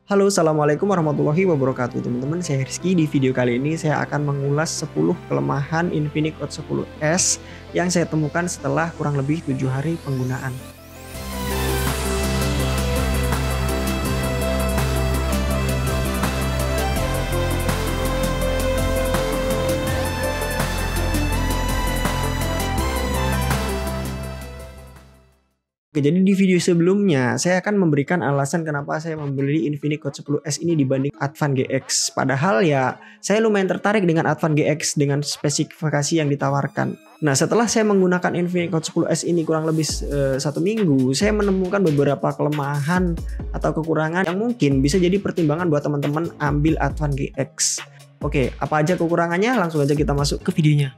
Halo, assalamualaikum warahmatullahi wabarakatuh. Teman-teman, saya Rizky. Di video kali ini saya akan mengulas 10 kelemahan Infinix Hot 10s yang saya temukan setelah kurang lebih 7 hari penggunaan. Oke, jadi di video sebelumnya saya akan memberikan alasan kenapa saya membeli Infinix Hot 10s ini dibanding Advan GX. Padahal ya saya lumayan tertarik dengan Advan GX dengan spesifikasi yang ditawarkan. Nah, setelah saya menggunakan Infinix Hot 10s ini kurang lebih 1 minggu, saya menemukan beberapa kelemahan atau kekurangan yang mungkin bisa jadi pertimbangan buat teman-teman ambil Advan GX. Oke, apa aja kekurangannya? Langsung aja kita masuk ke videonya.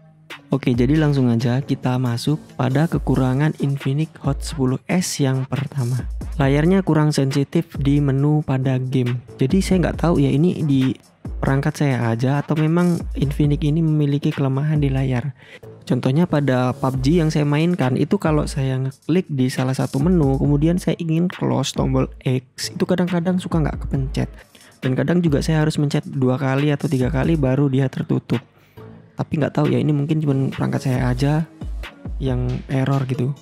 Oke, jadi langsung aja kita masuk pada kekurangan Infinix Hot 10s yang pertama. Layarnya kurang sensitif di menu pada game. Jadi saya nggak tahu ya ini di perangkat saya aja atau memang Infinix ini memiliki kelemahan di layar. Contohnya pada PUBG yang saya mainkan itu kalau saya ngeklik di salah satu menu kemudian saya ingin close tombol X itu kadang-kadang suka nggak kepencet. Dan kadang juga saya harus mencet 2 kali atau 3 kali baru dia tertutup. Tapi nggak tahu ya ini mungkin cuma perangkat saya aja yang error gitu.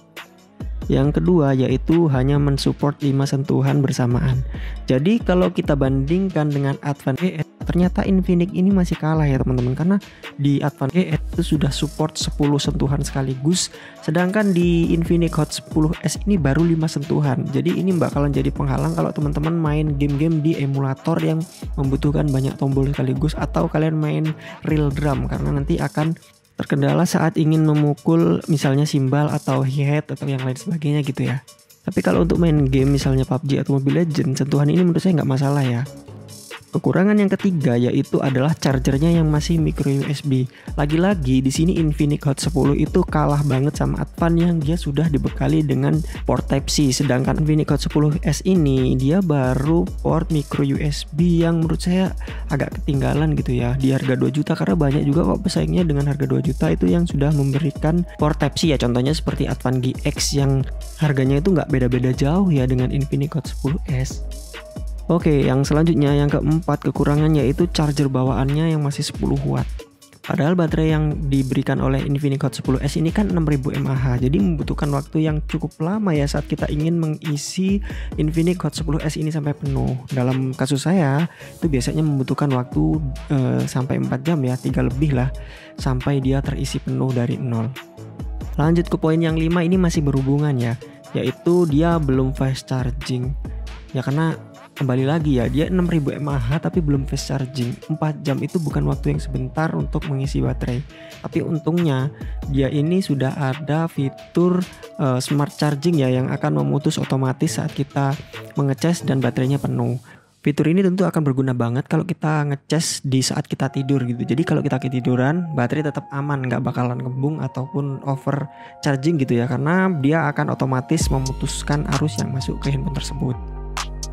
Yang kedua yaitu hanya mensupport 5 sentuhan bersamaan. Jadi kalau kita bandingkan dengan Advan GX ternyata Infinix ini masih kalah ya teman-teman, karena di Advan GX itu sudah support 10 sentuhan sekaligus, sedangkan di Infinix Hot 10s ini baru 5 sentuhan. Jadi ini bakalan jadi penghalang kalau teman-teman main game-game di emulator yang membutuhkan banyak tombol sekaligus, atau kalian main real drum karena nanti akan terkendala saat ingin memukul misalnya simbal atau hi-hat atau yang lain sebagainya gitu ya. Tapi kalau untuk main game misalnya PUBG atau Mobile Legends, sentuhan ini menurut saya nggak masalah ya. Kekurangan yang ketiga yaitu adalah chargernya yang masih micro USB. Lagi-lagi di sini Infinix Hot 10 itu kalah banget sama Advan yang dia sudah dibekali dengan port Type-C. Sedangkan Infinix Hot 10s ini dia baru port micro USB yang menurut saya agak ketinggalan gitu ya di harga 2 juta, karena banyak juga kok pesaingnya dengan harga 2 juta itu yang sudah memberikan port Type-C ya. Contohnya seperti Advan GX yang harganya itu nggak beda-beda jauh ya dengan Infinix Hot 10s. Oke, yang selanjutnya yang keempat kekurangannya yaitu charger bawaannya yang masih 10 watt. Padahal baterai yang diberikan oleh Infinix Hot 10s ini kan 6000 mAh. Jadi membutuhkan waktu yang cukup lama ya saat kita ingin mengisi Infinix Hot 10s ini sampai penuh. Dalam kasus saya itu biasanya membutuhkan waktu sampai 4 jam ya, 3 lebih lah sampai dia terisi penuh dari nol. Lanjut ke poin yang 5, ini masih berhubungan ya, yaitu dia belum fast charging. Ya karena kembali lagi ya, dia 6000 mAh tapi belum fast charging. 4 jam itu bukan waktu yang sebentar untuk mengisi baterai. Tapi untungnya dia ini sudah ada fitur smart charging ya yang akan memutus otomatis saat kita mengecas dan baterainya penuh. Fitur ini tentu akan berguna banget kalau kita ngecas di saat kita tidur gitu. Jadi kalau kita ketiduran, baterai tetap aman, nggak bakalan kembung ataupun over charging gitu ya, karena dia akan otomatis memutuskan arus yang masuk ke handphone tersebut.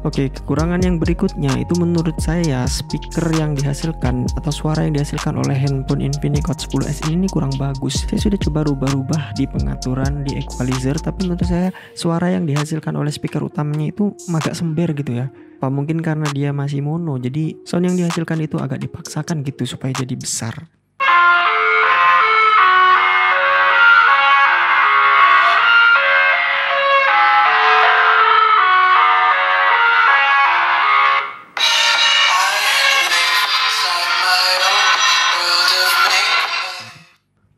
Oke, kekurangan yang berikutnya itu menurut saya speaker yang dihasilkan atau suara yang dihasilkan oleh handphone Infinix Hot 10s ini kurang bagus. Saya sudah coba rubah-rubah di pengaturan di equalizer, tapi menurut saya suara yang dihasilkan oleh speaker utamanya itu agak sember gitu ya. Apa mungkin karena dia masih mono, jadi sound yang dihasilkan itu agak dipaksakan gitu supaya jadi besar.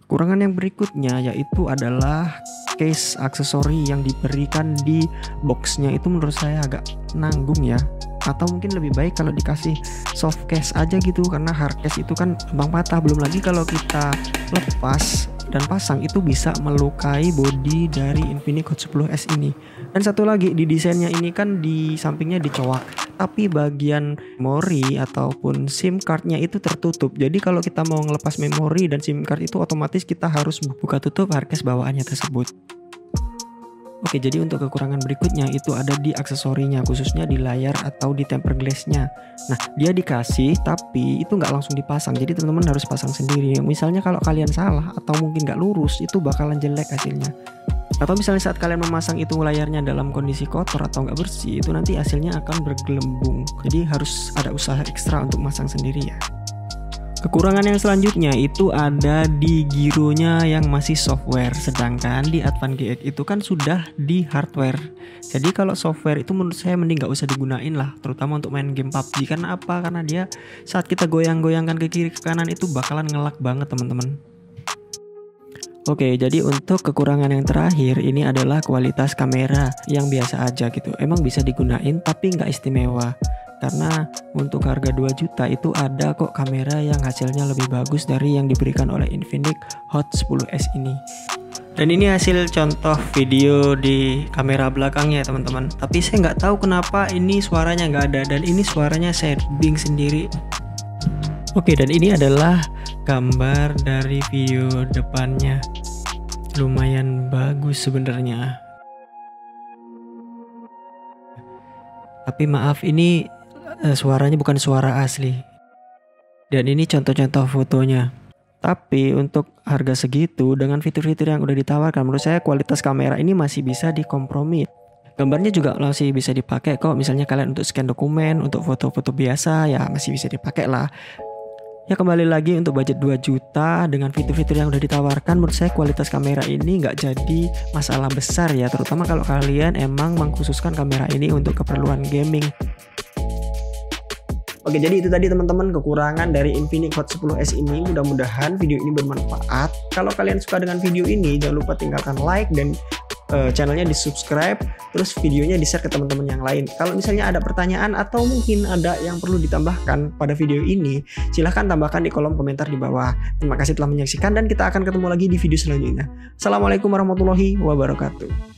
Kekurangan yang berikutnya yaitu adalah case aksesori yang diberikan di boxnya itu menurut saya agak nanggung ya. Atau mungkin lebih baik kalau dikasih soft case aja gitu, karena hard case itu kan gampang patah. Belum lagi kalau kita lepas dan pasang itu bisa melukai bodi dari Infinix Hot 10s ini. Dan satu lagi, di desainnya ini kan di sampingnya dicowak, tapi bagian memori ataupun SIM cardnya itu tertutup. Jadi kalau kita mau ngelepas memori dan SIM card itu otomatis kita harus buka tutup hardcase bawaannya tersebut. Oke, jadi untuk kekurangan berikutnya itu ada di aksesorinya, khususnya di layar atau di tempered glassnya. Nah, dia dikasih tapi itu nggak langsung dipasang, jadi teman-teman harus pasang sendiri. Misalnya kalau kalian salah atau mungkin nggak lurus, itu bakalan jelek hasilnya. Atau misalnya saat kalian memasang itu layarnya dalam kondisi kotor atau nggak bersih, itu nanti hasilnya akan bergelembung. Jadi harus ada usaha ekstra untuk masang sendiri ya. Kekurangan yang selanjutnya itu ada di gironya yang masih software, sedangkan di Advan GX itu kan sudah di hardware. Jadi kalau software itu menurut saya mending nggak usah digunain lah, terutama untuk main game PUBG. Karena apa? Karena dia saat kita goyang-goyangkan ke kiri ke kanan itu bakalan ngelak banget teman-teman. Oke, jadi untuk kekurangan yang terakhir ini adalah kualitas kamera yang biasa aja gitu. Emang bisa digunain tapi nggak istimewa. Karena untuk harga 2 juta itu ada kok kamera yang hasilnya lebih bagus dari yang diberikan oleh Infinix Hot 10S ini. Dan ini hasil contoh video di kamera belakangnya teman-teman. Tapi saya nggak tahu kenapa ini suaranya nggak ada, dan ini suaranya saya dubbing sendiri. Oke, dan ini adalah gambar dari video depannya. Lumayan bagus sebenarnya. Tapi maaf, ini suaranya bukan suara asli. Dan ini contoh-contoh fotonya. Tapi untuk harga segitu dengan fitur-fitur yang udah ditawarkan, menurut saya kualitas kamera ini masih bisa dikompromi. Gambarnya juga masih bisa dipakai kok. Misalnya kalian untuk scan dokumen, untuk foto-foto biasa ya masih bisa dipakai lah. Ya kembali lagi untuk budget 2 juta dengan fitur-fitur yang udah ditawarkan, menurut saya kualitas kamera ini nggak jadi masalah besar ya. Terutama kalau kalian emang mengkhususkan kamera ini untuk keperluan gaming. Oke, jadi itu tadi teman-teman kekurangan dari Infinix Hot 10S ini. Mudah-mudahan video ini bermanfaat. Kalau kalian suka dengan video ini, jangan lupa tinggalkan like dan channelnya di subscribe. Terus videonya di share ke teman-teman yang lain. Kalau misalnya ada pertanyaan atau mungkin ada yang perlu ditambahkan pada video ini, silahkan tambahkan di kolom komentar di bawah. Terima kasih telah menyaksikan dan kita akan ketemu lagi di video selanjutnya. Assalamualaikum warahmatullahi wabarakatuh.